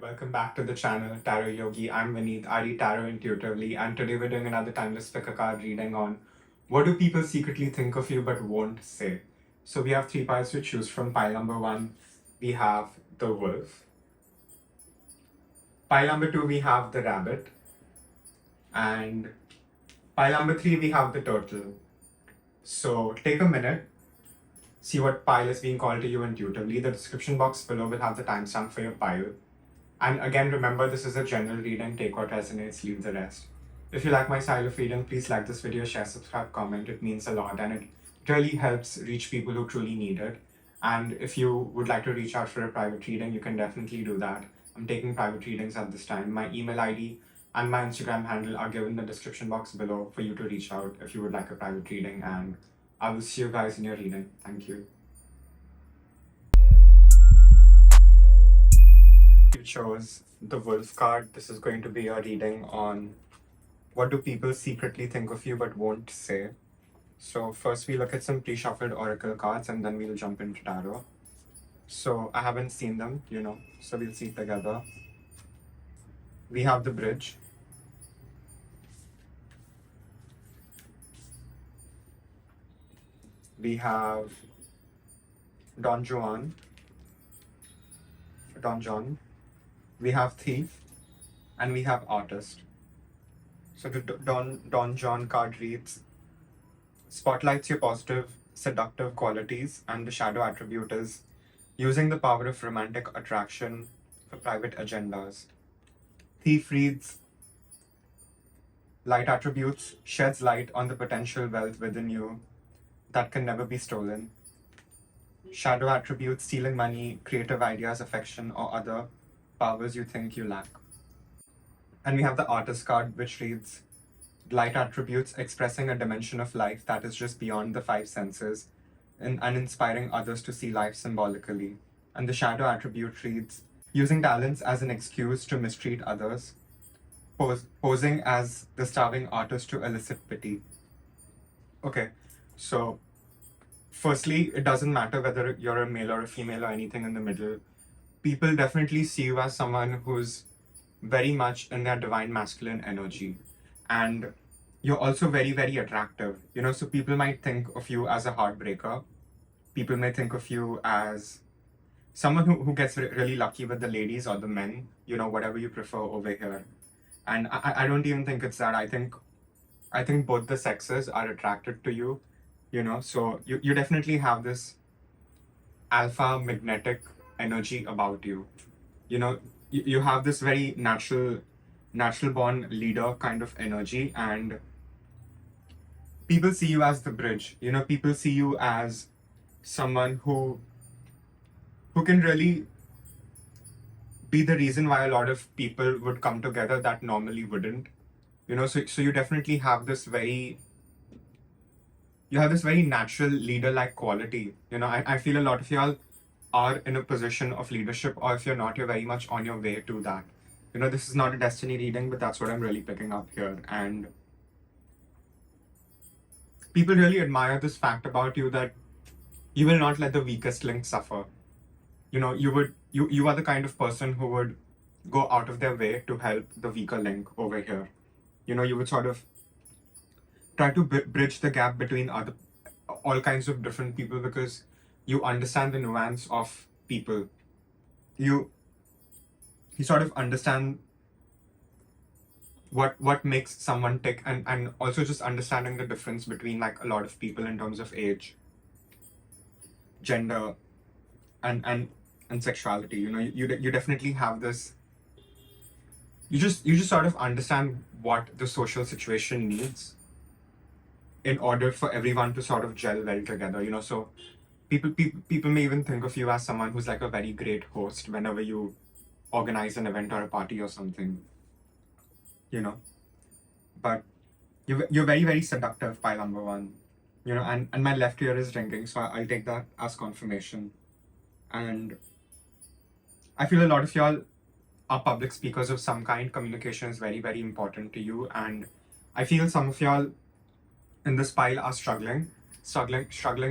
Welcome back to the channel, Tarot Yogi. I'm Vinit. I read tarot intuitively, and today we're doing another timeless pick a card reading on what do people secretly think of you but won't say. So we have three piles to choose from. Pile number one, we have the wolf. Pile number two, we have the rabbit. And pile number three, we have the turtle. So take a minute, see what pile is being called to you intuitively. The description box below will have the timestamp for your pile. And again, remember, this is a general reading. Take what resonates, leave the rest. If you like my style of reading, please like this video, share, subscribe, comment. It means a lot and it really helps reach people who truly need it. And if you would like to reach out for a private reading, you can definitely do that. I'm taking private readings at this time. My email ID and my Instagram handle are given in the description box below for you to reach out if you would like a private reading. And I will see you guys in your reading. Thank you. You chose the wolf card. This is going to be a reading on what do people secretly think of you but won't say. So first we look at some pre-shuffled oracle cards and then we'll jump into tarot. So I haven't seen them, so we'll see together. We have the bridge. We have Don Juan. We have thief, and we have artist. So the Don John card reads, spotlights your positive, seductive qualities, and the shadow attribute is using the power of romantic attraction for private agendas. Thief reads, light attributes, sheds light on the potential wealth within you that can never be stolen. Shadow attributes, stealing money, creative ideas, affection, or other powers you think you lack. And we have the artist card, which reads, light attributes, expressing a dimension of life that is just beyond the five senses and inspiring others to see life symbolically. And the shadow attribute reads, using talents as an excuse to mistreat others, posing as the starving artist to elicit pity. Okay, so firstly, it doesn't matter whether you're a male or a female or anything in the middle. People definitely see you as someone who's very much in their divine masculine energy. And you're also very, very attractive. So people might think of you as a heartbreaker. People may think of you as someone who gets really lucky with the ladies or the men, whatever you prefer over here. And I don't even think it's that. I think both the sexes are attracted to you. So you definitely have this alpha magnetic energy about you. You have this very natural born leader kind of energy, and people see you as the bridge. People see you as someone who can really be the reason why a lot of people would come together that normally wouldn't. So you definitely have this very natural leader-like quality. I feel a lot of y'all are in a position of leadership, or if you're not, you're very much on your way to that. This is not a destiny reading, but that's what I'm really picking up here. And people really admire this fact about you, that you will not let the weakest link suffer. You are the kind of person who would go out of their way to help the weaker link over here. You would sort of try to bridge the gap between all kinds of different people, because you understand the nuance of people. You sort of understand what makes someone tick, and also just understanding the difference between like a lot of people in terms of age, gender, and sexuality. You definitely have this. You just sort of understand what the social situation needs in order for everyone to sort of gel well together. So people may even think of you as someone who's like a very great host whenever you organize an event or a party or something. But you're very, very seductive, pile number one. And my left ear is ringing, so I'll take that as confirmation. And I feel a lot of y'all are public speakers of some kind. Communication is very, very important to you, and I feel some of y'all in this pile are struggling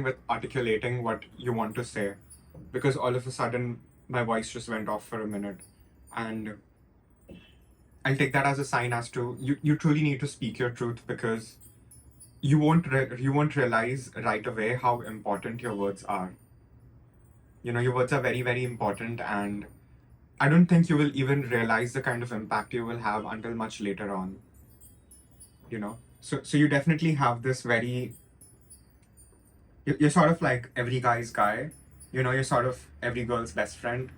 with articulating what you want to say, because all of a sudden my voice just went off for a minute. And I'll take that as a sign as to you truly need to speak your truth, because you won't realize right away how important your words are. Your words are very, very important, and I don't think you will even realize the kind of impact you will have until much later on. So you definitely have this very, you're sort of like every guy's guy. You're sort of every girl's best friend.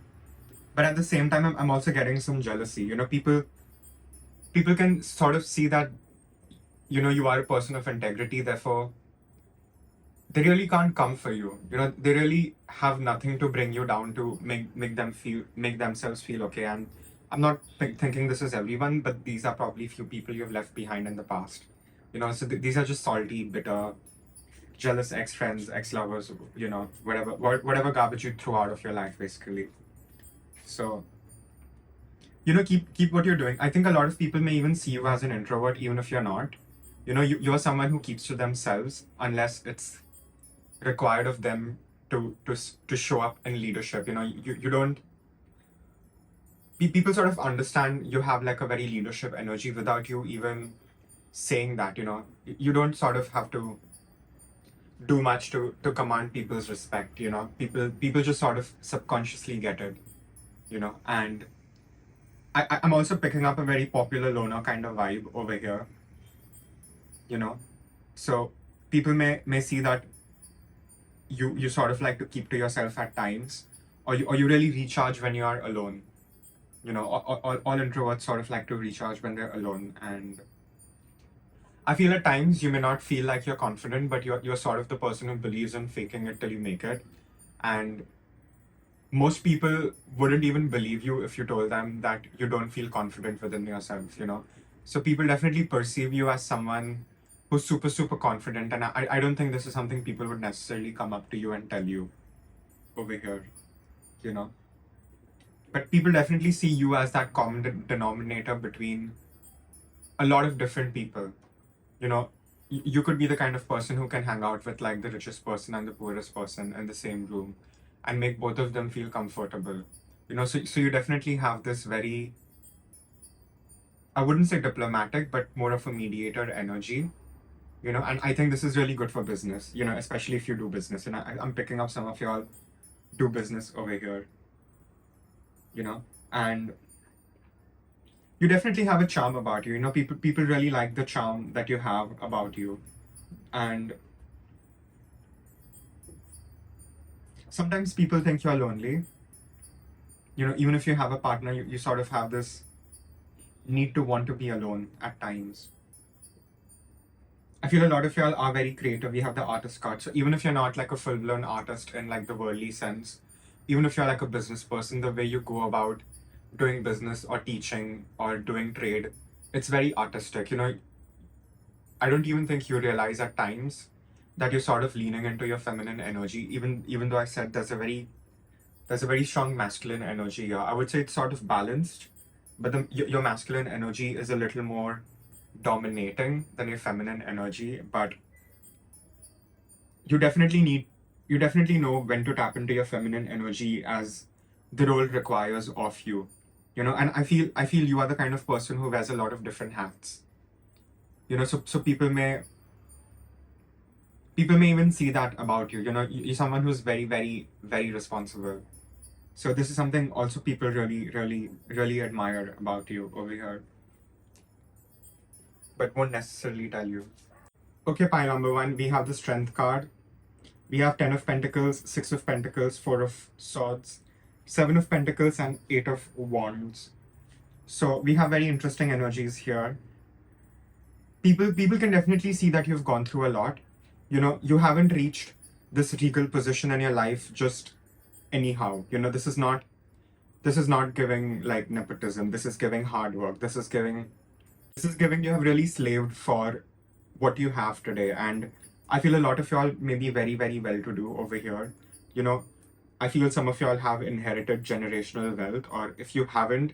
But at the same time, I'm also getting some jealousy. People can sort of see that you are a person of integrity, therefore they really can't come for you. They really have nothing to bring you down to make themselves feel okay. And I'm not thinking this is everyone, but these are probably few people you've left behind in the past. So these are just salty, bitter, jealous ex-friends, ex-lovers, whatever garbage you throw out of your life, basically. So keep what you're doing. I think a lot of people may even see you as an introvert, even if you're not. You're someone who keeps to themselves unless it's required of them to show up in leadership. You don't. People sort of understand you have like a very leadership energy without you even saying that. You don't sort of have to do much to command people's respect. People just sort of subconsciously get it. And I'm also picking up a very popular loner kind of vibe over here. So people may see that you sort of like to keep to yourself at times, or you really recharge when you are alone. All introverts sort of like to recharge when they're alone. And I feel at times you may not feel like you're confident, but you're sort of the person who believes in faking it till you make it. And most people wouldn't even believe you if you told them that you don't feel confident within yourself. So people definitely perceive you as someone who's super, super confident. And I don't think this is something people would necessarily come up to you and tell you over here. But people definitely see you as that common denominator between a lot of different people. You could be the kind of person who can hang out with like the richest person and the poorest person in the same room and make both of them feel comfortable. So you definitely have this very, I wouldn't say diplomatic, but more of a mediator energy. And I think this is really good for business, especially if you do business. And I'm picking up some of y'all do business over here, and you definitely have a charm about you. People really like the charm that you have about you. And sometimes people think you're lonely. Even if you have a partner, you sort of have this need to want to be alone at times. I feel a lot of y'all are very creative. We have the artist card. So even if you're not like a full-blown artist in like the worldly sense, even if you're like a business person, the way you go about doing business or teaching or doing trade, it's very artistic. I don't even think you realize at times that you're sort of leaning into your feminine energy, even though I said there's a very strong masculine energy here. I would say it's sort of balanced, but your masculine energy is a little more dominating than your feminine energy. But you definitely know when to tap into your feminine energy as the role requires of you. And I feel you are the kind of person who wears a lot of different hats. So people may even see that about you. You're someone who's very, very, very responsible. So this is something also people really, really, really admire about you over here, but won't necessarily tell you. Okay, pile number 1, we have the Strength card. We have 10 of Pentacles, 6 of Pentacles, 4 of Swords, 7 of Pentacles, and 8 of Wands. So we have very interesting energies here. People can definitely see that you've gone through a lot. You haven't reached this regal position in your life just anyhow. This is not giving like nepotism. This is giving hard work. This is giving you have really slaved for what you have today. And I feel a lot of y'all may be very, very well to do over here. I feel some of y'all have inherited generational wealth, or if you haven't,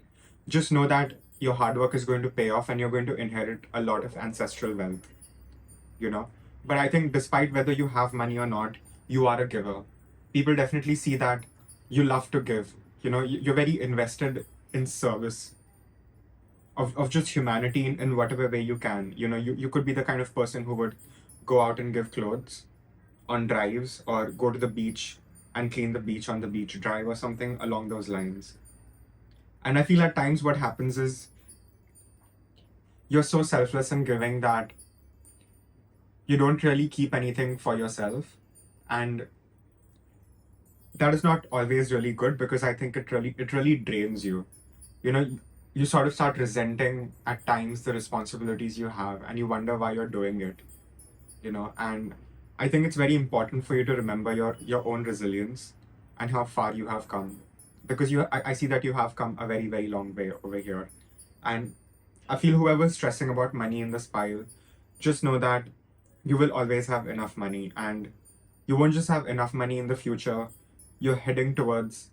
just know that your hard work is going to pay off and you're going to inherit a lot of ancestral wealth. But I think despite whether you have money or not, you are a giver. People definitely see that you love to give. You're very invested in service of just humanity in whatever way you can. You could be the kind of person who would go out and give clothes on drives, or go to the beach and clean the beach on the beach drive, or something along those lines. And I feel at times what happens is you're so selfless in giving that you don't really keep anything for yourself. And that is not always really good, because I think it really drains you. You sort of start resenting at times the responsibilities you have, and you wonder why you're doing it. And I think it's very important for you to remember your own resilience and how far you have come, because I see that you have come a very, very long way over here. And I feel whoever's stressing about money in this pile, just know that you will always have enough money, and you won't just have enough money in the future, you're heading towards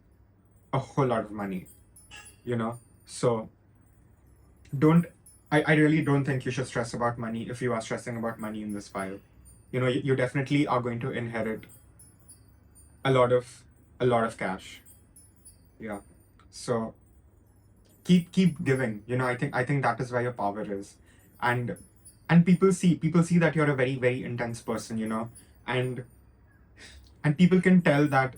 a whole lot of money. So I really don't think you should stress about money if you are stressing about money in this pile. You definitely are going to inherit a lot of cash. Yeah. So keep giving. I think that is where your power is. And people see that you're a very, very intense person, and people can tell that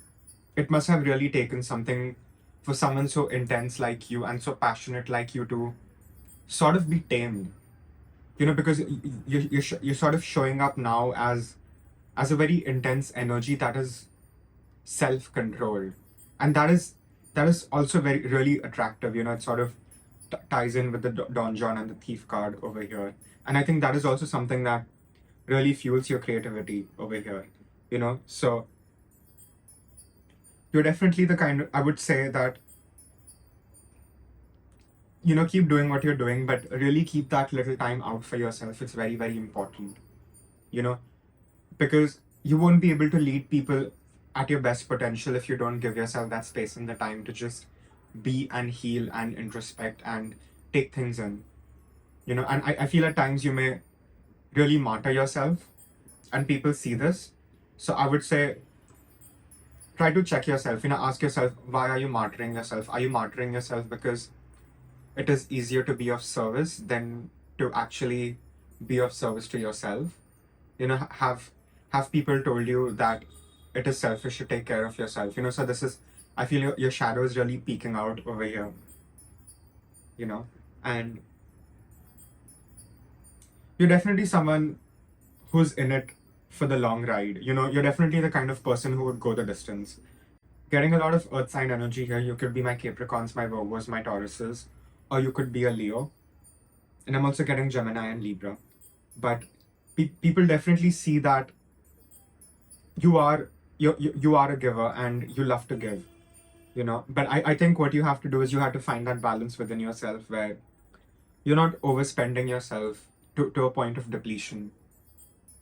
it must have really taken something for someone so intense like you and so passionate like you to sort of be tamed, because you're sort of showing up now as a very intense energy that is self-controlled, and that is also very really attractive. It sort of ties in with the Don John and the Thief card over here, and I think that is also something that really fuels your creativity over here. So you're definitely the kind of, I would say that, keep doing what you're doing, but really keep that little time out for yourself. It's very, very important, because you won't be able to lead people at your best potential if you don't give yourself that space and the time to just be and heal and introspect and take things in. And I feel at times you may really martyr yourself, and people see this. So I would say, try to check yourself, ask yourself, why are you martyring yourself? Are you martyring yourself because it is easier to be of service than to actually be of service to yourself? Have people told you that it is selfish to take care of yourself? So this is, I feel your shadow is really peeking out over here, and you're definitely someone who's in it for the long ride. You're definitely the kind of person who would go the distance. Getting a lot of earth sign energy here. You could be my Capricorns, my Virgos, my Tauruses, or you could be a Leo. And I'm also getting Gemini and Libra. But people definitely see that you are a giver and you love to give. But I think what you have to do is you have to find that balance within yourself where you're not overspending yourself to a point of depletion.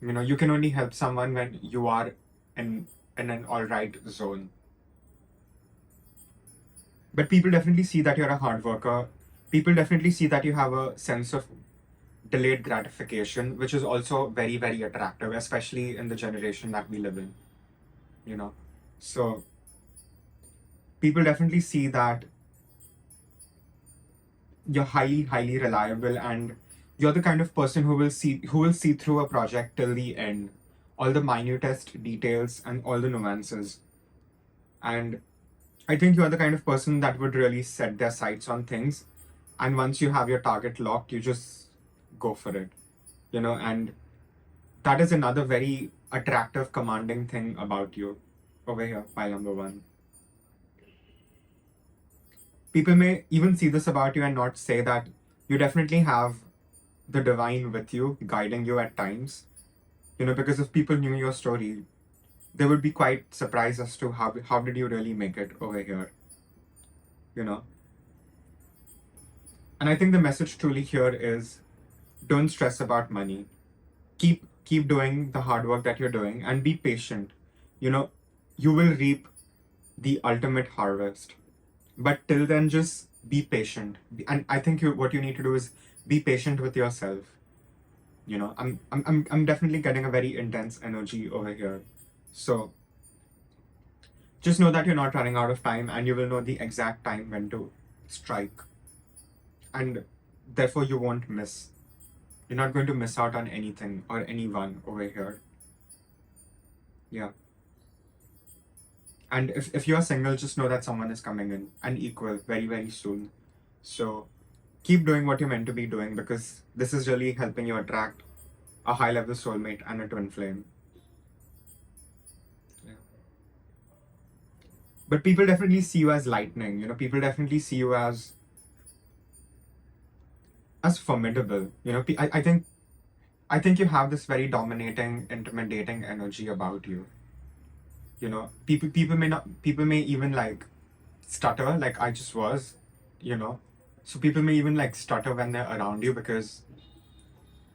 You can only help someone when you are in an all right zone. But people definitely see that you're a hard worker. People definitely see that you have a sense of delayed gratification, which is also very, very attractive, especially in the generation that we live in. So people definitely see that you're highly, highly reliable, and you're the kind of person who will see through a project till the end, all the minutest details and all the nuances. And I think you're the kind of person that would really set their sights on things, and once you have your target locked, you just go for it. And that is another very attractive, commanding thing about you over here, pile number 1. People may even see this about you and not say that you definitely have the divine with you, guiding you at times. Because if people knew your story, they would be quite surprised as to how did you really make it over here. And I think the message truly here is, don't stress about money. Keep doing the hard work that you're doing and be patient. You will reap the ultimate harvest. But till then, just be patient. And I think what you need to do is be patient with yourself. I'm definitely getting a very intense energy over here. So just know that you're not running out of time, and you will know the exact time when to strike, and therefore you won't miss. You're not going to miss out on anything or anyone over here. Yeah. And if you're single, just know that someone is coming in, and equal, very, very soon. So keep doing what you're meant to be doing, because this is really helping you attract a high level soulmate and a twin flame. Yeah. But people definitely see you as lightning, you know, people definitely see you as formidable. You know, I think you have this very dominating, intimidating energy about you. You know, people may even like stutter, like I just was, you know. So people may even like stutter when they're around you, because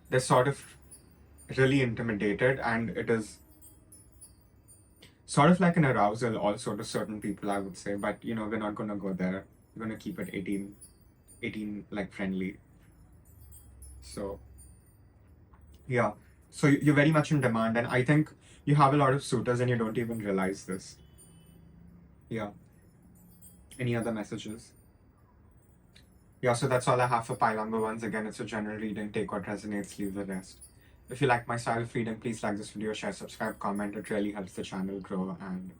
they're sort of really intimidated, and it is sort of like an arousal also to certain people, I would say. But you know, we're not gonna go there. We're gonna keep it 18 like friendly. So yeah, so you're very much in demand, and I think you have a lot of suitors and you don't even realize this. Yeah. Any other messages? Yeah, so that's all I have for pile number ones. Again, it's a general reading. Take what resonates, leave the rest. If you like my style of reading, please like this video, share, subscribe, comment. It really helps the channel grow. And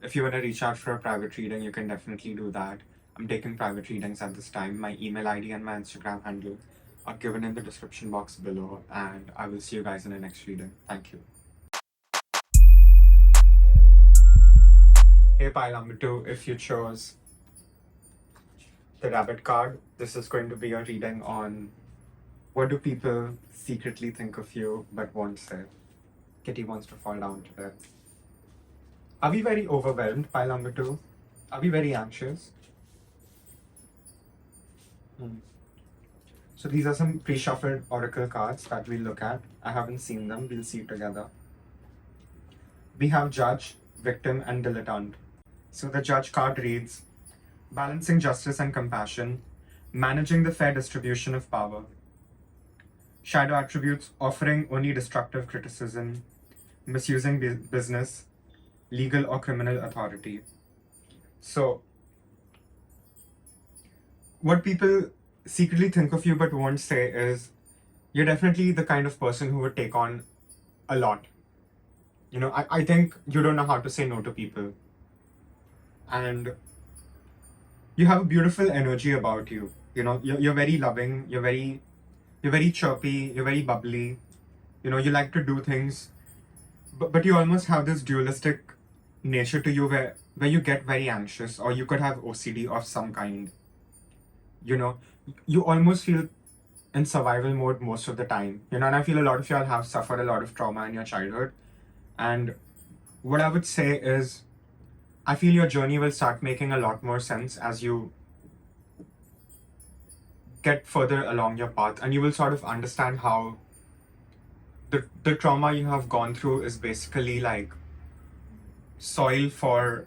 if you want to reach out for a private reading, you can definitely do that. I'm taking private readings at this time. My email ID and my Instagram handle are given in the description box below. And I will see you guys in the next reading. Thank you. Hey, pile number two, if you chose the rabbit card, this is going to be a reading on what do people secretly think of you but won't say. Kitty wants to fall down today. Are we very overwhelmed, pile number two? Are we very anxious? So these are some pre-shuffled oracle cards that we'll look at. I haven't seen them. We'll see together. We have Judge, Victim, and Dilettante. So the Judge card reads, balancing justice and compassion, managing the fair distribution of power. Shadow attributes, offering only destructive criticism, misusing business, legal or criminal authority. So, what people secretly think of you but won't say is, you're definitely the kind of person who would take on a lot. You know, I think you don't know how to say no to people. And you have a beautiful energy about you. You know, you're very loving, you're very chirpy, you're very bubbly. You know, you like to do things, but you almost have this dualistic nature to you where you get very anxious, or you could have OCD of some kind. You know, you almost feel in survival mode most of the time. You know, and I feel a lot of y'all have suffered a lot of trauma in your childhood. And what I would say is, I feel your journey will start making a lot more sense as you get further along your path, and you will sort of understand how the trauma you have gone through is basically like soil for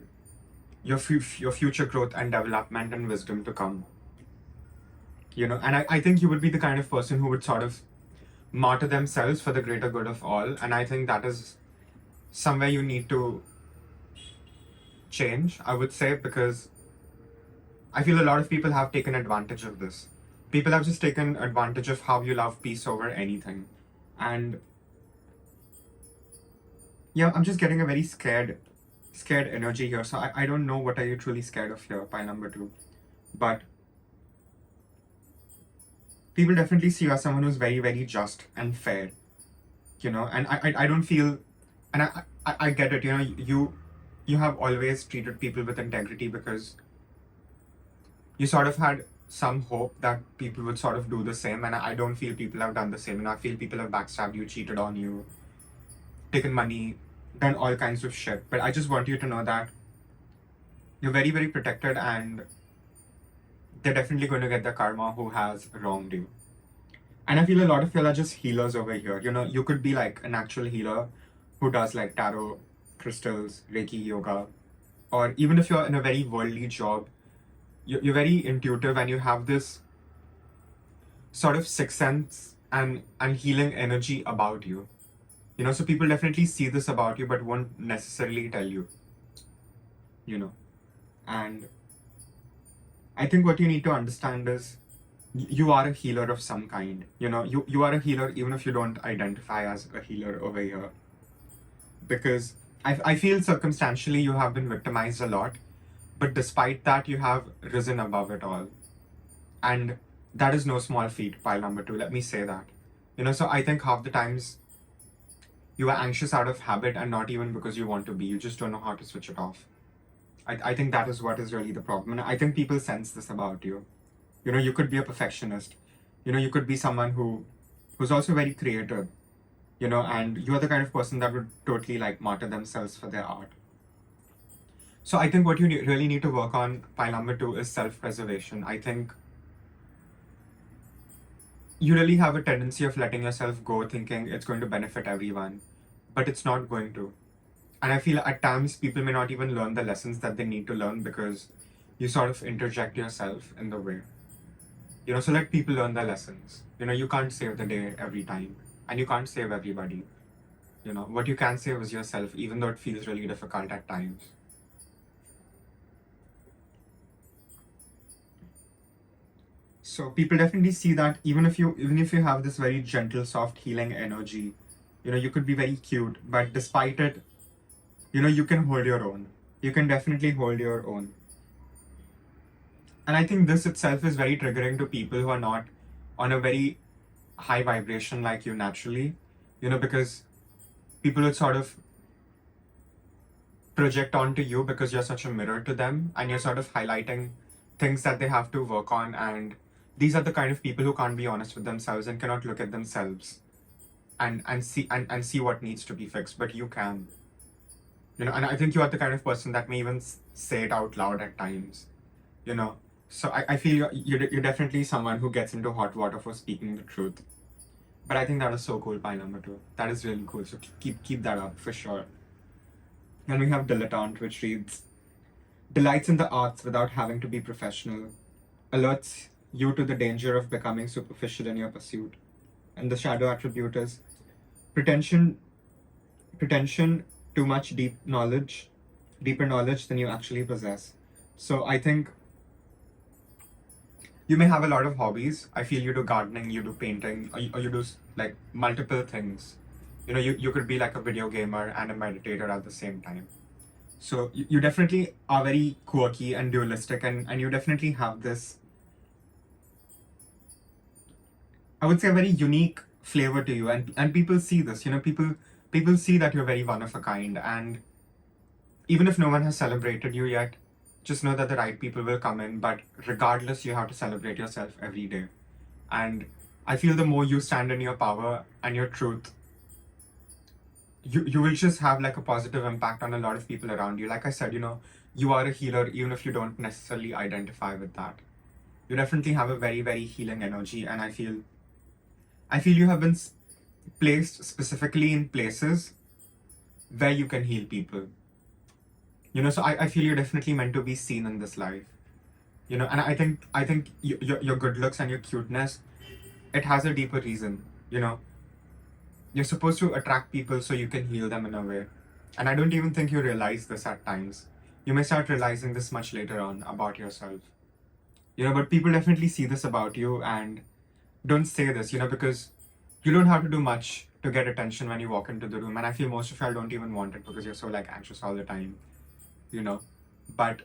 your future growth and development and wisdom to come. You know, and I think you would be the kind of person who would sort of martyr themselves for the greater good of all. And I think that is somewhere you need to change, I would say, because I feel a lot of people have taken advantage of this. People have just taken advantage of how you love peace over anything. And yeah, I'm just getting a very scared energy here. So I don't know what are you truly scared of here, pile number two. But people definitely see you as someone who's very, very just and fair. You know, and I don't feel, and I get it, you know, you have always treated people with integrity, because you sort of had some hope that people would sort of do the same, and I don't feel people have done the same. And I feel people have backstabbed you, cheated on you, taken money, done all kinds of shit. But I just want you to know that you're very, very protected, and they're definitely going to get the karma who has wronged you. And I feel a lot of y'all are just healers over here. You know, you could be like an actual healer who does like tarot, crystals, Reiki, yoga, or even if you're in a very worldly job, you're very intuitive, and you have this sort of sixth sense and healing energy about you. You know, so people definitely see this about you but won't necessarily tell you. You know, and I think what you need to understand is you are a healer of some kind. You are a healer even if you don't identify as a healer over here. Because I feel circumstantially you have been victimized a lot, but despite that, you have risen above it all. And that is no small feat, pile number 2. Let me say that. So I think half the times you are anxious out of habit and not even because you want to be. You just don't know how to switch it off. I think that is what is really the problem. And I think people sense this about you. You could be a perfectionist. You could be someone who's also very creative. And you're the kind of person that would totally like martyr themselves for their art. So I think what you really need to work on, pile number 2, is self-preservation. I think you really have a tendency of letting yourself go thinking it's going to benefit everyone, but it's not going to. And I feel at times people may not even learn the lessons that they need to learn because you sort of interject yourself in the way. So let people learn their lessons. You can't save the day every time, and you can't save everybody. What you can save is yourself, even though it feels really difficult at times. So people definitely see that even if you have this very gentle, soft, healing energy, you could be very cute, but despite it, you can hold your own. You can definitely hold your own. And I think this itself is very triggering to people who are not on a very high vibration like you naturally, because people would sort of project onto you because you're such a mirror to them and you're sort of highlighting things that they have to work on. And these are the kind of people who can't be honest with themselves and cannot look at themselves and see what needs to be fixed, but you can. And I think you are the kind of person that may even say it out loud at times. So I feel you're definitely someone who gets into hot water for speaking the truth. But I think that is so cool, pile number 2. That is really cool. So keep that up for sure. Then we have dilettante, which reads, delights in the arts without having to be professional, alerts you to the danger of becoming superficial in your pursuit. And the shadow attribute is pretension, too much deeper knowledge than you actually possess. So I think you may have a lot of hobbies. I feel you do gardening, you do painting, or you do like multiple things. You could be like a video gamer and a meditator at the same time. So you definitely are very quirky and dualistic, and you definitely have this, I would say, a very unique flavor to you, and people see this. People see that you're very one of a kind, and even if no one has celebrated you yet, just know that the right people will come in. But regardless, you have to celebrate yourself every day. And I feel the more you stand in your power and your truth, you will just have like a positive impact on a lot of people around you. Like I said, you are a healer even if you don't necessarily identify with that. You definitely have a very, very healing energy, and I feel you have been placed specifically in places where you can heal people. So I feel you're definitely meant to be seen in this life. And I think your good looks and your cuteness, it has a deeper reason. You're supposed to attract people so you can heal them in a way. And I don't even think you realize this at times. You may start realizing this much later on about yourself. But people definitely see this about you and don't say this, because you don't have to do much to get attention when you walk into the room. And I feel most of y'all don't even want it because you're so like anxious all the time. But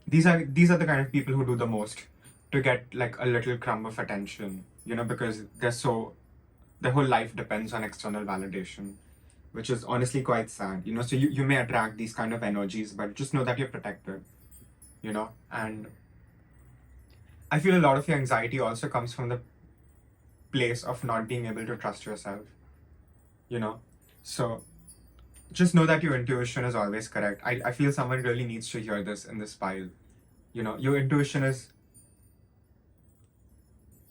these are the kind of people who do the most to get like a little crumb of attention, because their whole life depends on external validation, which is honestly quite sad. So you may attract these kind of energies, but just know that you're protected. And I feel a lot of your anxiety also comes from the place of not being able to trust yourself. So just know that your intuition is always correct. I feel someone really needs to hear this in this pile. Your intuition is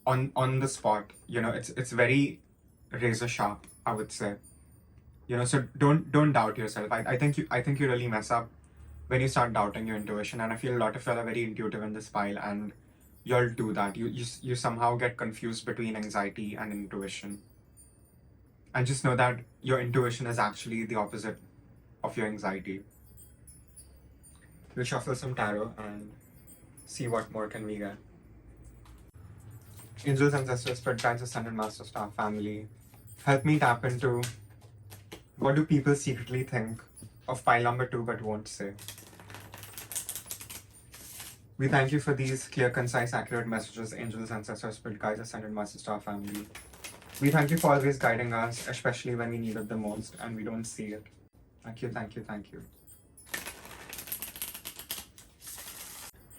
on the spot. It's very razor sharp, I would say. So don't doubt yourself. I think you really mess up when you start doubting your intuition, and I feel a lot of y'all are very intuitive in this pile, and y'all do that. You somehow get confused between anxiety and intuition. And just know that your intuition is actually the opposite of your anxiety. We'll shuffle some tarot, and see what more can we get. Angels, ancestors, spirit guides, ascended master star family, help me tap into what do people secretly think of pile number 2 but won't say. We thank you for these clear, concise, accurate messages, angels, ancestors, spirit guides, ascended master star family. We thank you for always guiding us, especially when we need it the most and we don't see it. Thank you, thank you, thank you.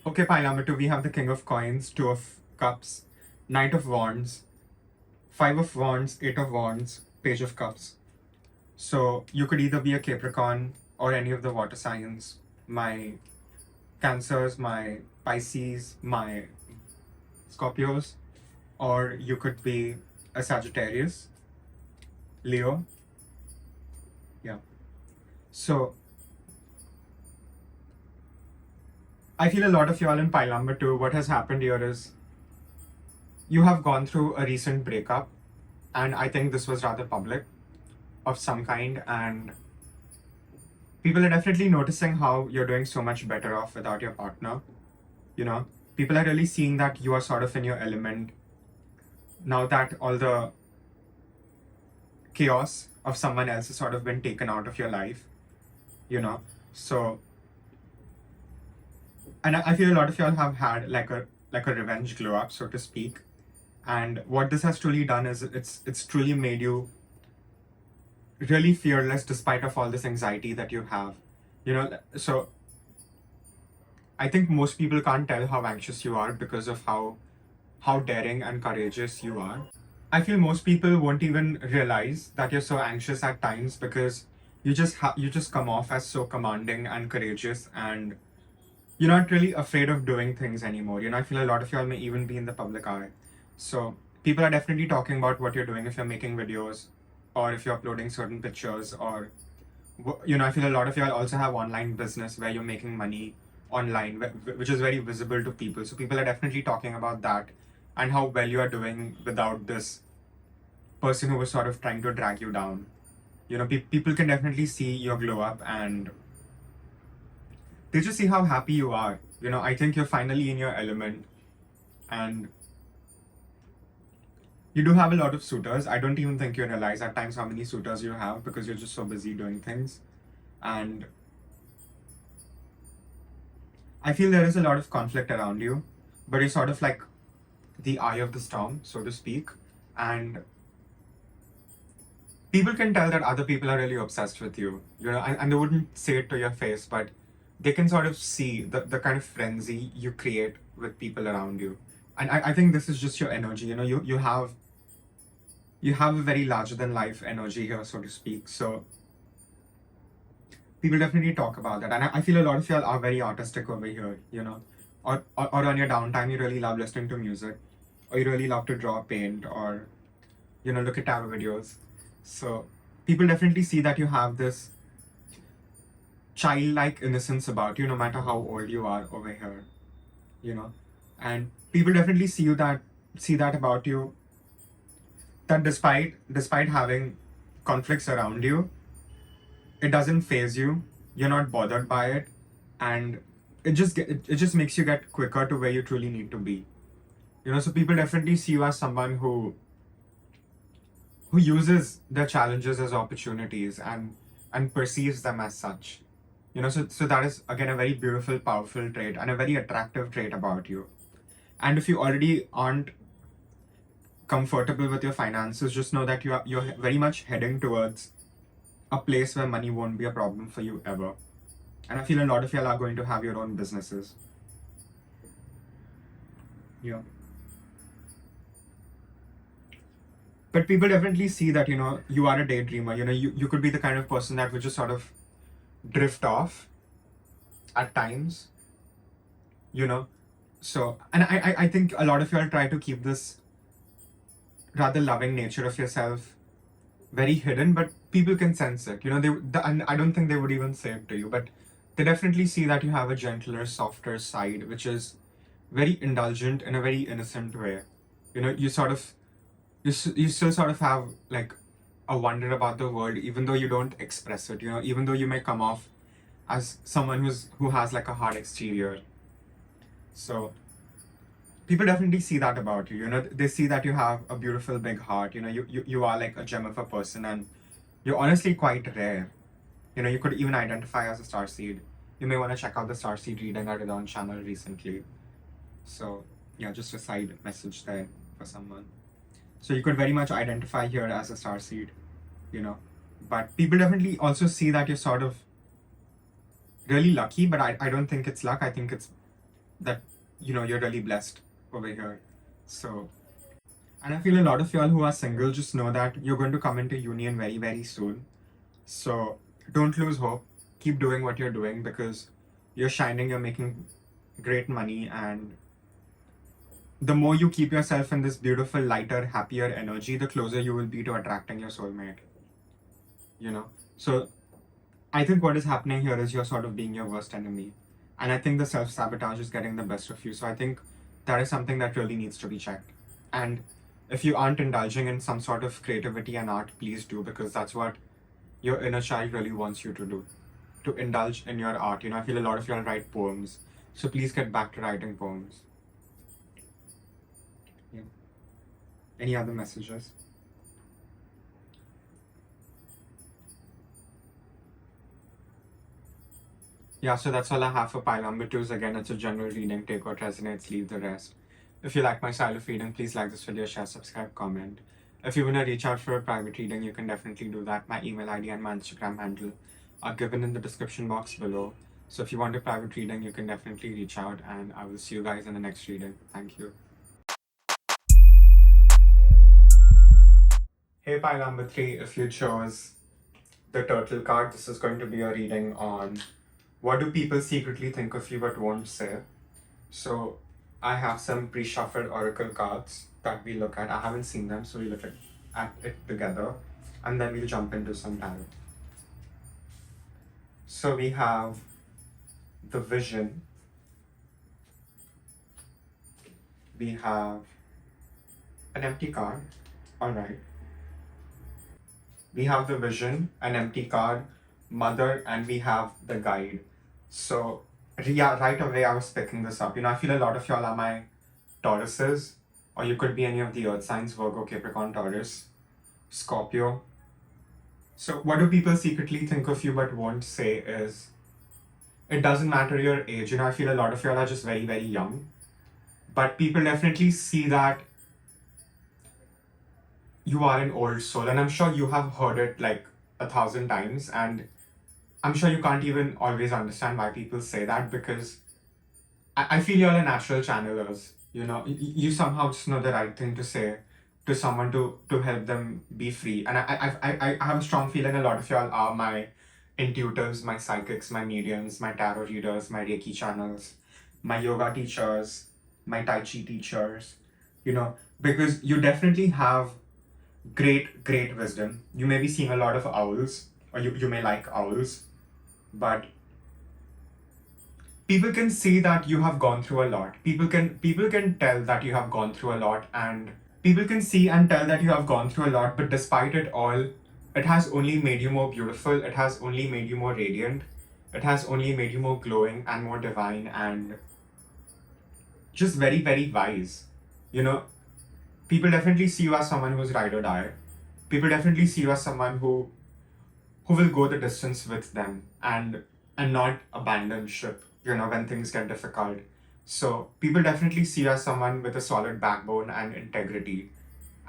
Okay, pile number 2, we have the King of Coins, 2 of Cups, Knight of Wands, 5 of Wands, 8 of Wands, Page of Cups. So you could either be a Capricorn or any of the water signs, my Cancers, my Pisces, my Scorpios, or you could be a Sagittarius, Leo. Yeah. So I feel a lot of y'all in pile number 2, what has happened here is you have gone through a recent breakup, and I think this was rather public of some kind, and people are definitely noticing how you're doing so much better off without your partner. You know, people are really seeing that you are sort of in your element now that all the chaos of someone else has sort of been taken out of your life, you know. So, and I feel a lot of y'all have had like a revenge glow up, so to speak. And what this has truly done is it's truly made you really fearless despite of all this anxiety that you have, you know. So I think most people can't tell how anxious you are because of how daring and courageous you are. I feel most people won't even realize that you're so anxious at times because you just come off as so commanding and courageous, and you're not really afraid of doing things anymore. You know, I feel a lot of y'all may even be in the public eye. So people are definitely talking about what you're doing if you're making videos or if you're uploading certain pictures, or, you know, I feel a lot of y'all also have online business where you're making money online, which is very visible to people. So people are definitely talking about that and how well you are doing without this person who was sort of trying to drag you down. You know, people can definitely see your glow up and they just see how happy you are. You know, I think you're finally in your element, and you do have a lot of suitors. I don't even think you realize at times how many suitors you have because you're just so busy doing things. And I feel there is a lot of conflict around you, but you're sort of like the eye of the storm, so to speak. And people can tell that other people are really obsessed with you, you know, and they wouldn't say it to your face, but they can sort of see the kind of frenzy you create with people around you. And I think this is just your energy, you know, you have a very larger than life energy here, so to speak. So people definitely talk about that. And I feel a lot of y'all are very artistic over here, you know, or on your downtime, you really love listening to music, or you really love to draw, paint, or, you know, look at tarot videos. So people definitely see that you have this childlike innocence about you, no matter how old you are over here, you know. And people definitely see that about you, that despite having conflicts around you, it doesn't faze you. You're not bothered by it, and it just makes you get quicker to where you truly need to be. You know, so people definitely see you as someone who uses their challenges as opportunities and perceives them as such. You know, so that is again a very beautiful, powerful trait and a very attractive trait about you. And if you already aren't comfortable with your finances, just know that you're very much heading towards a place where money won't be a problem for you ever. And I feel a lot of y'all are going to have your own businesses. Yeah. But people definitely see that, you know, you are a daydreamer. You know, you could be the kind of person that would just sort of drift off at times, you know. So, and I think a lot of y'all try to keep this rather loving nature of yourself very hidden, but people can sense it. You know, and I don't think they would even say it to you, but they definitely see that you have a gentler, softer side, which is very indulgent in a very innocent way. You know, you still sort of have like a wonder about the world, even though you don't express it. You know, even though you may come off as someone who has like a hard exterior. So people definitely see that about you. They see that you have a beautiful big heart. You are like a gem of a person, and you're honestly quite rare. You could even identify as a starseed. You may want to check out the starseed reading I did on channel recently. So yeah, just a side message there for someone. So you could very much identify here as a starseed, But people definitely also see that you're sort of really lucky, but I don't think it's luck. I think it's that, you're really blessed over here. So, and I feel a lot of y'all who are single just know that you're going to come into union very, very soon. So don't lose hope. Keep doing what you're doing because you're shining, you're making great money, and the more you keep yourself in this beautiful, lighter, happier energy, the closer you will be to attracting your soulmate. So I think what is happening here is you're sort of being your worst enemy. And I think the self-sabotage is getting the best of you. So I think that is something that really needs to be checked. And if you aren't indulging in some sort of creativity and art, please do, because that's what your inner child really wants you to do. To indulge in your art. I feel a lot of y'all write poems. So please get back to writing poems. Yeah. Any other messages? Yeah, so that's all I have for pile number 2. Again, it's a general reading. Take what resonates, leave the rest. If you like my style of reading, please like this video, share, subscribe, comment. If you want to reach out for a private reading, you can definitely do that. My email ID and my Instagram handle are given in the description box below. So if you want a private reading, you can definitely reach out, and I will see you guys in the next reading. Thank you. Hey, pile number 3, if you chose the turtle card, this is going to be a reading on what do people secretly think of you but won't say. So I have some pre-shuffled oracle cards that we look at. I haven't seen them, so we look at it together, and then we'll jump into some tarot. So we have the Vision. We have an empty card. All right. We have the Vision, an empty card, Mother, and we have the Guide. So yeah, right away I was picking this up. I feel a lot of y'all are my Tauruses, or you could be any of the earth signs: Virgo, Capricorn, Taurus, Scorpio. So what do people secretly think of you but won't say is, it doesn't matter your age. I feel a lot of y'all are just very, very young. But people definitely see that you are an old soul. And I'm sure you have heard it like 1,000 times. And I'm sure you can't even always understand why people say that, because I feel you're a natural channelers. You somehow just know the right thing to say to someone to help them be free. And I have a strong feeling a lot of y'all are my intuitives, my psychics, my mediums, my tarot readers, my Reiki channels, my yoga teachers, my Tai Chi teachers, because you definitely have great, great wisdom. You may be seeing a lot of owls, or you may like owls, but people can see that you have gone through a lot. People can tell that you have gone through a lot, and people can see and tell that you have gone through a lot, but despite it all, it has only made you more beautiful. It has only made you more radiant. It has only made you more glowing and more divine and just very, very wise. People definitely see you as someone who's ride or die. People definitely see you as someone who will go the distance with them and not abandon ship, when things get difficult. So people definitely see you as someone with a solid backbone and integrity.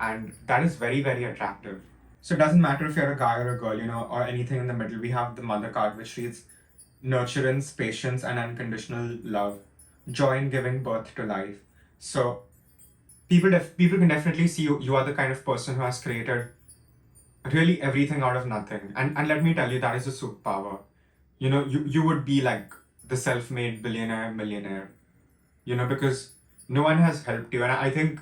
And that is very, very attractive. So it doesn't matter if you're a guy or a girl, or anything in the middle. We have the Mother card, which reads nurturance, patience, and unconditional love, joy in giving birth to life. So people can definitely see you are the kind of person who has created really everything out of nothing. And let me tell you, that is a superpower. You would be like the self-made billionaire, millionaire, because no one has helped you. And I think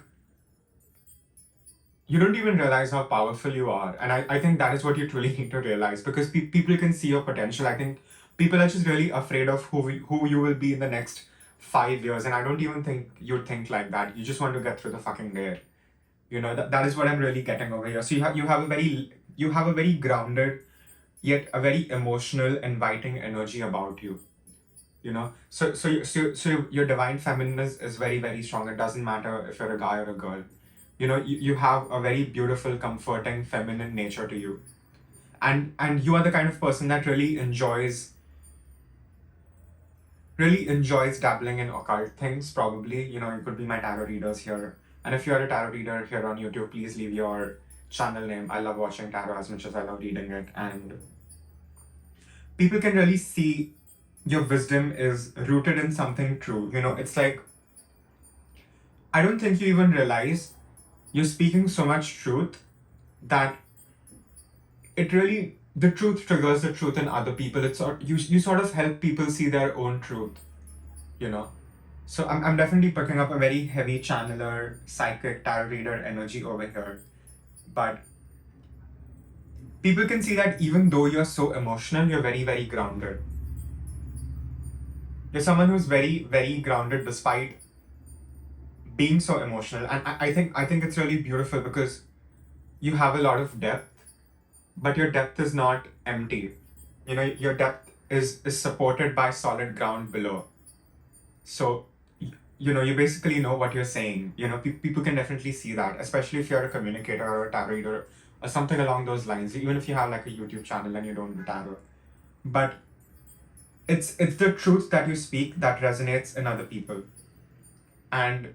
you don't even realize how powerful you are. And I think that is what you truly need to realize, because people can see your potential. I think people are just really afraid of who you will be in the next 5 years. And I don't even think you think like that. You just want to get through the fucking day. That is what I'm really getting over here. So you have a very grounded, yet a very emotional, inviting energy about you. So your divine feminine is very, very strong. It doesn't matter if you're a guy or a girl. You have a very beautiful, comforting, feminine nature to you. And you are the kind of person that really enjoys dabbling in occult things, probably. You could be my tarot readers here. And if you're a tarot reader here on YouTube, please leave your channel name. I love watching tarot as much as I love reading it. And people can really see your wisdom is rooted in something true. It's like, I don't think you even realize you're speaking so much truth that the truth triggers the truth in other people. You sort of help people see their own truth, you know. So I'm definitely picking up a very heavy channeler, psychic, tarot reader energy over here. But people can see that even though you're so emotional, you're very, very grounded. You're someone who's very, very grounded despite being so emotional. And I think it's really beautiful because you have a lot of depth, but your depth is not empty. Your depth is supported by solid ground below. So, you basically know what you're saying. People can definitely see that, especially if you're a communicator or a tarot reader or something along those lines, even if you have like a YouTube channel and you don't do tarot. But it's the truth that you speak that resonates in other people. And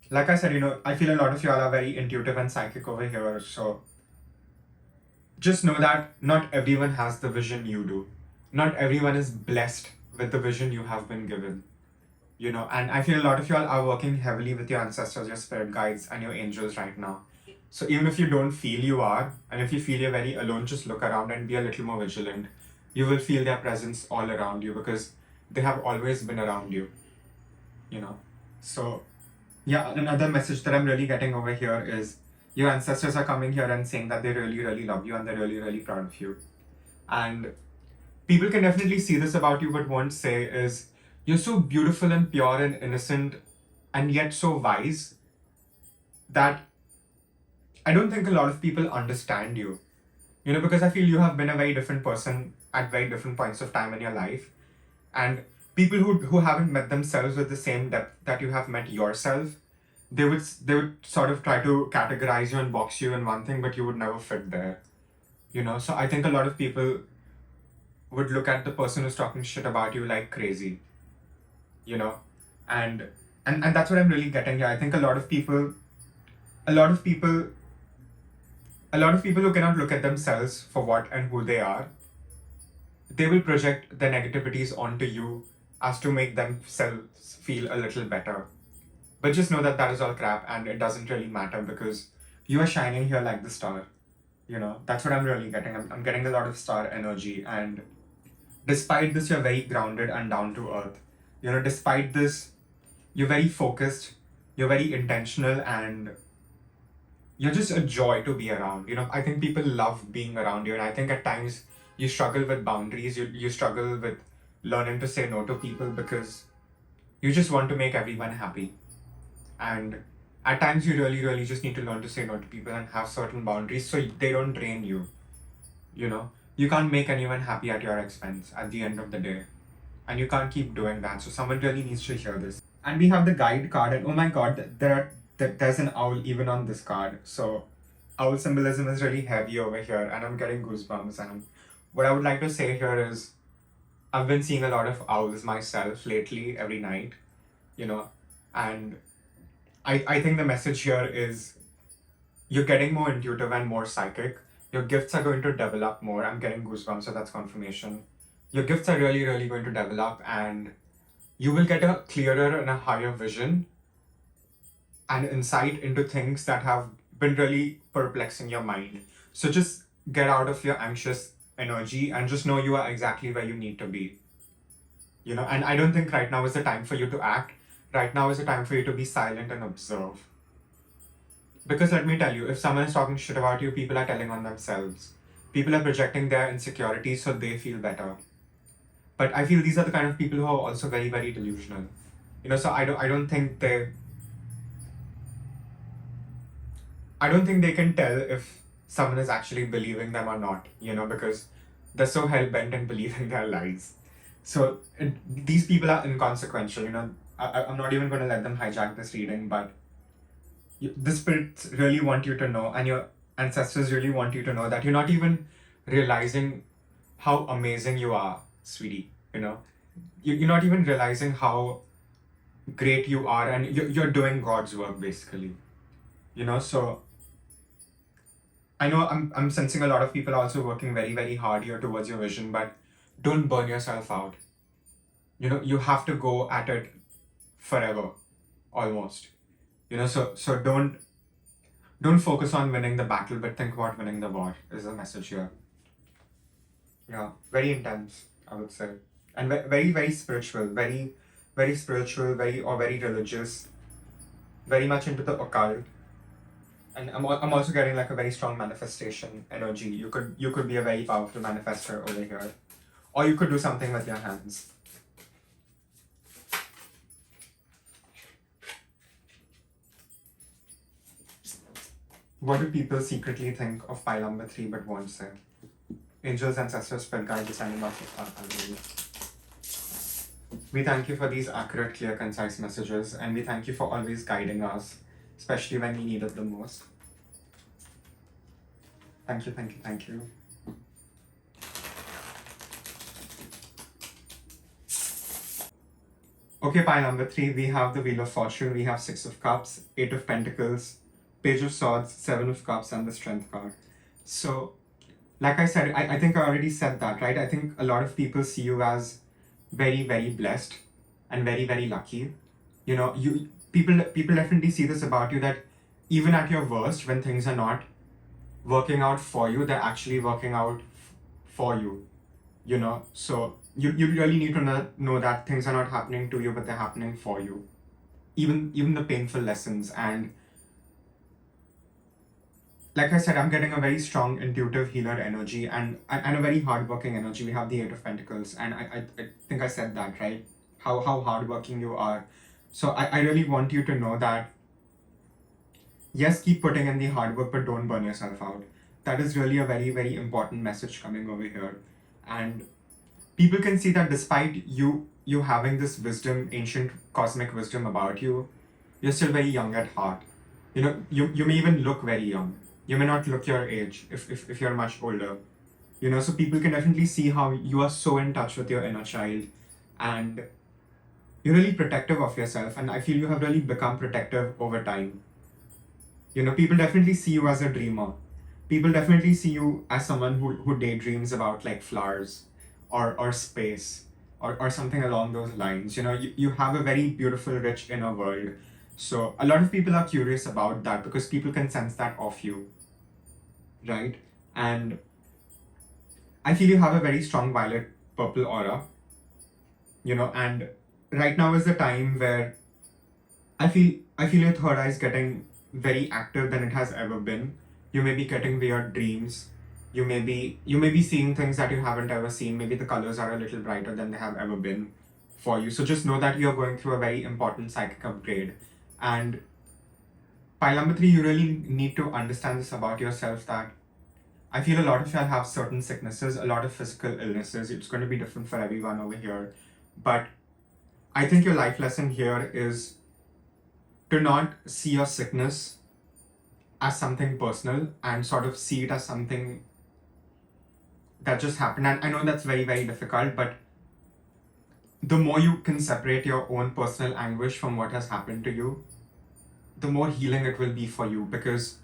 like I said, I feel a lot of y'all are very intuitive and psychic over here. So just know that not everyone has the vision you do. Not everyone is blessed with the vision you have been given. And I feel a lot of y'all are working heavily with your ancestors, your spirit guides, and your angels right now. So even if you don't feel you are, and if you feel you're very alone, just look around and be a little more vigilant. You will feel their presence all around you because they have always been around you. So yeah, another message that I'm really getting over here is your ancestors are coming here and saying that they really, really love you and they're really, really proud of you. And people can definitely see this about you, but won't say is you're so beautiful and pure and innocent and yet so wise that I don't think a lot of people understand you. Because I feel you have been a very different person at very different points of time in your life. And people who haven't met themselves with the same depth that you have met yourself, they would sort of try to categorize you and box you in one thing, but you would never fit there. So I think a lot of people would look at the person who's talking shit about you like crazy. And that's what I'm really getting here. I think a lot of people who cannot look at themselves for what and who they are, they will project their negativities onto you as to make themselves feel a little better. But just know that is all crap and it doesn't really matter because you are shining here like the star. That's what I'm really getting. I'm getting a lot of star energy, and despite this, you're very grounded and down to earth. Despite this, you're very focused, you're very intentional, and you're just a joy to be around. I think people love being around you, and I think at times you struggle with boundaries, you struggle with learning to say no to people because you just want to make everyone happy. And at times you really, really just need to learn to say no to people and have certain boundaries so they don't drain you. You can't make anyone happy at your expense at the end of the day. And you can't keep doing that. So someone really needs to hear this. And we have the guide card, and oh my god, there's an owl even on this card. So owl symbolism is really heavy over here, and I'm getting goosebumps. And what I would like to say here is I've been seeing a lot of owls myself lately every night, and I think the message here is you're getting more intuitive and more psychic. Your gifts are going to develop more. I'm getting goosebumps, so that's confirmation. Your gifts are really, really going to develop, and you will get a clearer and a higher vision and insight into things that have been really perplexing your mind. So just get out of your anxious energy and just know you are exactly where you need to be. And I don't think right now is the time for you to act. Right now is the time for you to be silent and observe. Because let me tell you, if someone is talking shit about you, people are telling on themselves. People are projecting their insecurities so they feel better. But I feel these are the kind of people who are also very, very delusional. So I don't think they can tell if someone is actually believing them or not, because they're so hell-bent in believing their lies. So these people are inconsequential, you know. I'm not even going to let them hijack this reading, but the spirits really want you to know, and your ancestors really want you to know that you're not even realizing how amazing you are, sweetie. You know, you're not even realizing how great you are, and you're doing God's work basically. You know, so I know I'm sensing a lot of people also working very, very hard here towards your vision, but don't burn yourself out. You know, you have to go at it forever, almost. You know, so don't focus on winning the battle, but think about winning the war, is the message here. Yeah, very intense, I would say. And very, very spiritual, very, very spiritual, very religious, very much into the occult. And I'm also getting like a very strong manifestation energy. You could be a very powerful manifester over here. Or you could do something with your hands. What do people secretly think of pile number 3 but won't say? Angels, ancestors, spirit guides, descending of the. We thank you for these accurate, clear, concise messages, and we thank you for always guiding us, especially when we need it the most. Thank you, thank you, thank you. Okay, pile number 3, we have the Wheel of Fortune, we have 6 of Cups, 8 of Pentacles, Page of Swords, 7 of Cups, and the Strength card. So, like I said, I think I already said that, right? I think a lot of people see you as very, very blessed and very, very lucky. You know, people definitely see this about you, that even at your worst, when things are not working out for you, they're actually working out for you. You know, so you really need to know that things are not happening to you, but they're happening for you. Even the painful lessons. And like I said, I'm getting a very strong intuitive healer energy and a very hardworking energy. We have the 8 of Pentacles, and I think I said that, right? How hardworking you are. So I really want you to know that, yes, keep putting in the hard work, but don't burn yourself out. That is really a very, very important message coming over here. And people can see that despite you having this wisdom, ancient cosmic wisdom about you, you're still very young at heart. You know, you may even look very young. You may not look your age if you're much older. You know, so people can definitely see how you are so in touch with your inner child, and you're really protective of yourself, and I feel you have really become protective over time. You know, people definitely see you as a dreamer. People definitely see you as someone who daydreams about like flowers or space or something along those lines. You know, you have a very beautiful, rich inner world. So a lot of people are curious about that because people can sense that of you, right? And I feel you have a very strong violet purple aura, you know, and right now is the time where I feel your third eye is getting very active than it has ever been. You may be getting weird dreams. You may be seeing things that you haven't ever seen. Maybe the colors are a little brighter than they have ever been for you. So just know that you're going through a very important psychic upgrade. And pile number 3, you really need to understand this about yourself, that I feel a lot of y'all have certain sicknesses, a lot of physical illnesses. It's going to be different for everyone over here. But I think your life lesson here is to not see your sickness as something personal and sort of see it as something that just happened. And I know that's very, very difficult, but the more you can separate your own personal anguish from what has happened to you, the more healing it will be for you, because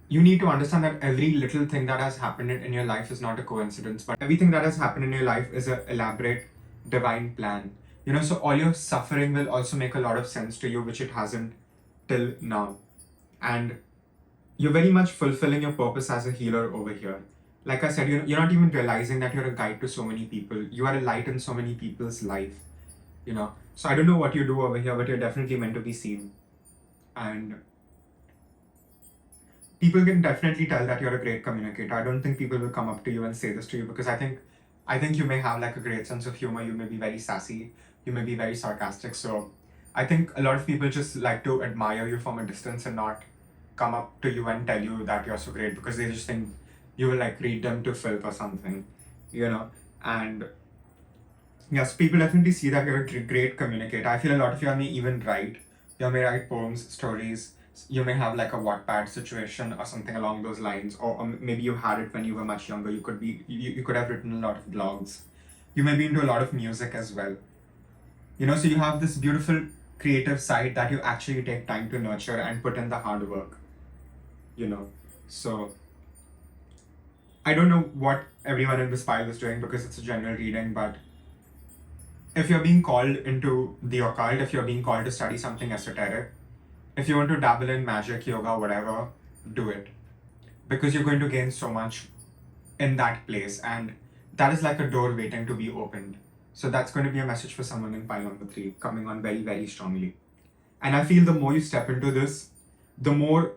you need to understand that every little thing that has happened in your life is not a coincidence, but everything that has happened in your life is an elaborate divine plan. You know, so all your suffering will also make a lot of sense to you, which it hasn't till now. And you're very much fulfilling your purpose as a healer over here. Like I said, you're not even realizing that you're a guide to so many people. You are a light in so many people's life, you know. So I don't know what you do over here, but you're definitely meant to be seen. And people can definitely tell that you're a great communicator. I don't think people will come up to you and say this to you, because I think you may have like a great sense of humor. You may be very sassy. You may be very sarcastic. So I think a lot of people just like to admire you from a distance and not come up to you and tell you that you're so great, because they just think you will like read them to filth or something, you know. And Yes, people definitely see that you're a great communicator. I feel a lot of you may even write. You may write poems, stories. You may have like a Wattpad situation or something along those lines, or maybe you had it when you were much younger. You could have written a lot of blogs. You may be into a lot of music as well. So you have this beautiful creative side that you actually take time to nurture and put in the hard work. So I don't know what everyone in this pile is doing because it's a general reading, but if you're being called into the occult, if you're being called to study something esoteric, if you want to dabble in magic, yoga, whatever, do it. Because you're going to gain so much in that place, and that is like a door waiting to be opened. So that's going to be a message for someone in pile number 3, coming on very, very strongly. And I feel the more you step into this, the more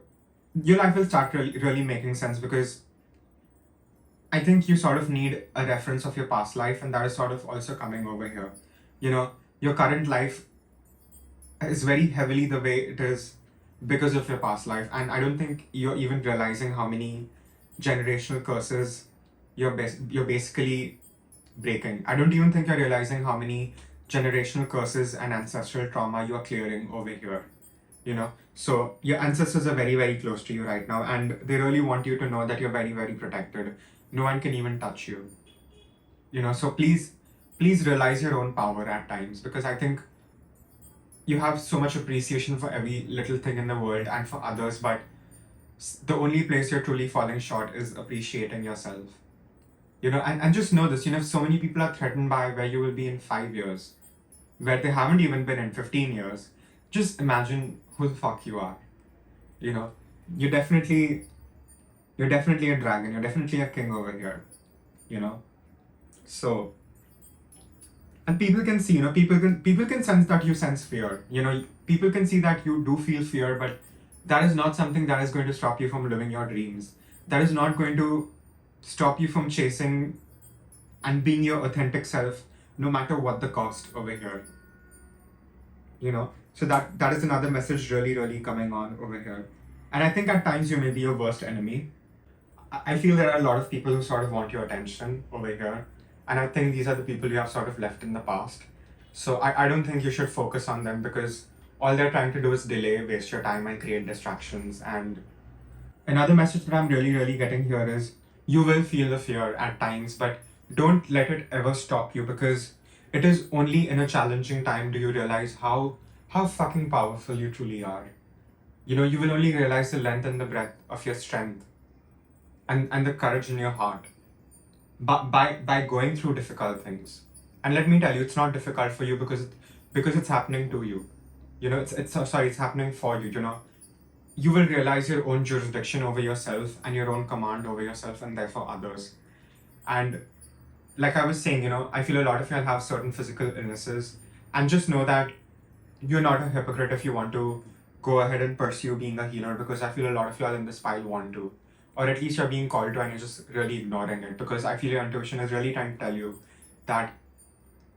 your life will start really making sense, because I think you sort of need a reference of your past life, and that is sort of also coming over here. Your current life is very heavily the way it is because of your past life, and I don't think you're even realizing how many generational curses you're basically breaking. I don't even think you're realizing how many generational curses and ancestral trauma you are clearing over here. So your ancestors are very, very close to you right now, and they really want you to know that you're very, very protected. No one can even touch you. So please realize your own power at times, because I think you have so much appreciation for every little thing in the world and for others, but the only place you're truly falling short is appreciating yourself. And just know this, so many people are threatened by where you will be in 5 years, where they haven't even been in 15 years. Just imagine who the fuck you are. You're definitely a dragon, you're definitely a king over here. So, and people can see, people can sense that you sense fear. People can see that you do feel fear, but that is not something that is going to stop you from living your dreams. That is not going to stop you from chasing and being your authentic self, no matter what the cost over here. So that is another message really, really coming on over here. And I think at times you may be your worst enemy. I feel there are a lot of people who sort of want your attention over here. And I think these are the people you have sort of left in the past. So I don't think you should focus on them, because all they're trying to do is delay, waste your time, and create distractions. And another message that I'm really, really getting here is you will feel the fear at times, but don't let it ever stop you, because it is only in a challenging time do you realize how fucking powerful you truly are. You will only realize the length and the breadth of your strength and the courage in your heart by going through difficult things. And let me tell you, it's not difficult for you because it's happening to you. It's happening for you. You will realize your own jurisdiction over yourself and your own command over yourself and therefore others. And like I was saying, I feel a lot of y'all have certain physical illnesses, and just know that you're not a hypocrite if you want to go ahead and pursue being a healer, because I feel a lot of y'all in this pile want to. Or at least you're being called to and you're just really ignoring it, because I feel your intuition is really trying to tell you that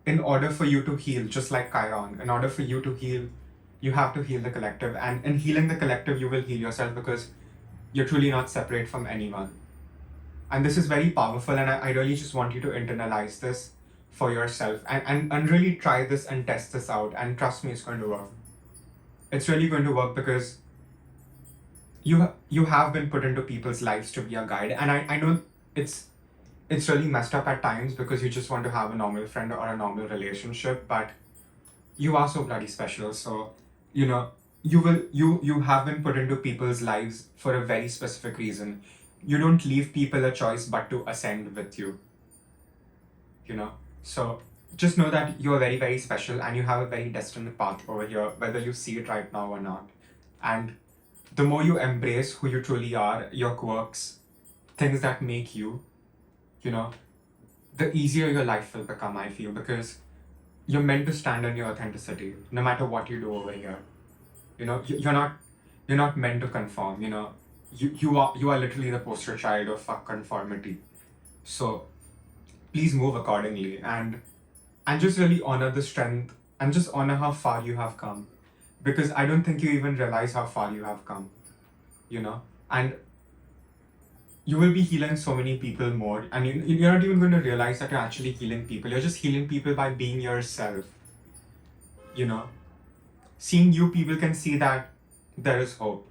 in order for you to heal, just like Chiron, in order for you to heal, you have to heal the collective. And in healing the collective, you will heal yourself, because you're truly not separate from anyone. And this is very powerful, and I really just want you to internalize this for yourself and really try this and test this out. And trust me, it's going to work. It's really going to work, because you have been put into people's lives to be a guide. And I know it's really messed up at times, because you just want to have a normal friend or a normal relationship, but you are so bloody special. So you have been put into people's lives for a very specific reason. You don't leave people a choice but to ascend with you. So just know that you're very, very special, and you have a very destined path over here, whether you see it right now or not. And the more you embrace who you truly are, your quirks, things that make you, the easier your life will become, I feel, because you're meant to stand on your authenticity, no matter what you do over here. You're not meant to conform. You are literally the poster child of conformity. So please move accordingly, and just really honor the strength, and just honor how far you have come, because I don't think you even realize how far you have come. And you will be healing so many people more, and you're not even going to realize that you're actually healing people. You're just healing people by being yourself. You know, seeing you, people can see that there is hope.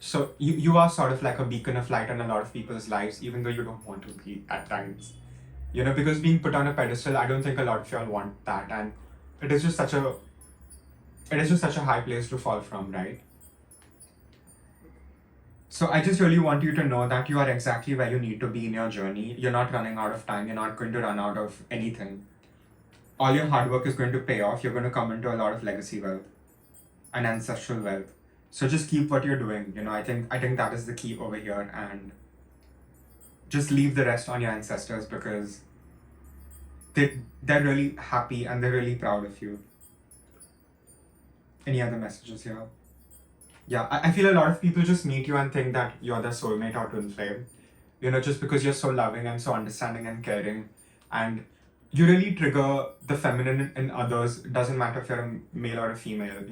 So you are sort of like a beacon of light in a lot of people's lives, even though you don't want to be at times. Because being put on a pedestal, I don't think a lot of y'all want that, and it is just such a high place to fall from, right? So I just really want you to know that you are exactly where you need to be in your journey. You're not running out of time. You're not going to run out of anything. All your hard work is going to pay off. You're going to come into a lot of legacy wealth and ancestral wealth. So just keep what you're doing. I think that is the key over here, and just leave the rest on your ancestors, because they're really happy and they're really proud of you. Any other messages here? Yeah, I feel a lot of people just meet you and think that you're their soulmate or twin flame. Just because you're so loving and so understanding and caring, and you really trigger the feminine in others. It doesn't matter if you're a male or a female.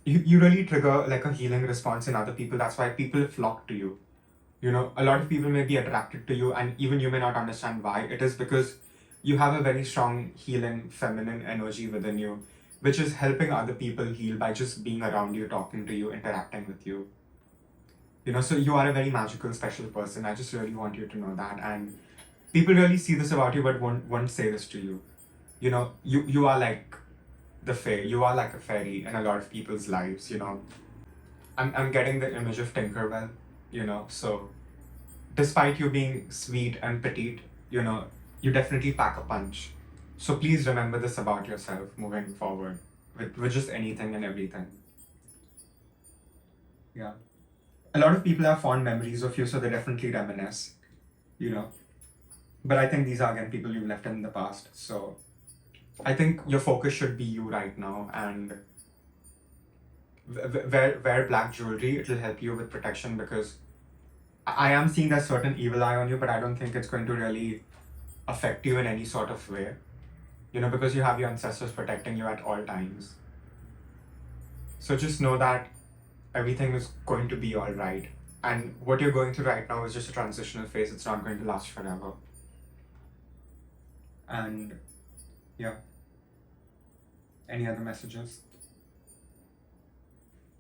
You really trigger like a healing response in other people. That's why people flock to you. A lot of people may be attracted to you, and even you may not understand why. It is because you have a very strong healing feminine energy within you, which is helping other people heal by just being around you, talking to you, interacting with you. So you are a very magical, special person. I just really want you to know that. And people really see this about you, but won't say this to you. You are like the fae. You are like a fairy in a lot of people's lives. I'm getting the image of Tinkerbell. So despite you being sweet and petite, you definitely pack a punch. So please remember this about yourself moving forward with just anything and everything. Yeah. A lot of people have fond memories of you, so they definitely reminisce, But I think these are, again, people you've left in the past. So I think your focus should be you right now, and wear black jewelry. It will help you with protection, because I am seeing a certain evil eye on you, but I don't think it's going to really affect you in any sort of way. Because you have your ancestors protecting you at all times. So just know that everything is going to be all right. And what you're going through right now is just a transitional phase. It's not going to last forever. And yeah. Any other messages?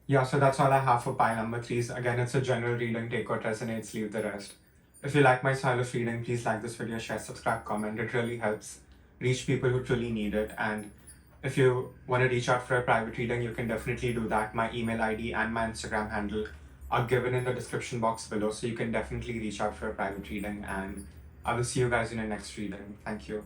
Yeah, so that's all I have for pile number 3. Again, it's a general reading. Take what resonates, leave the rest. If you like my style of reading, please like this video, share, subscribe, comment. It really helps reach people who truly need it. And if you want to reach out for a private reading, you can definitely do that. My email ID and my Instagram handle are given in the description box below, so you can definitely reach out for a private reading, and I will see you guys in the next reading. Thank you.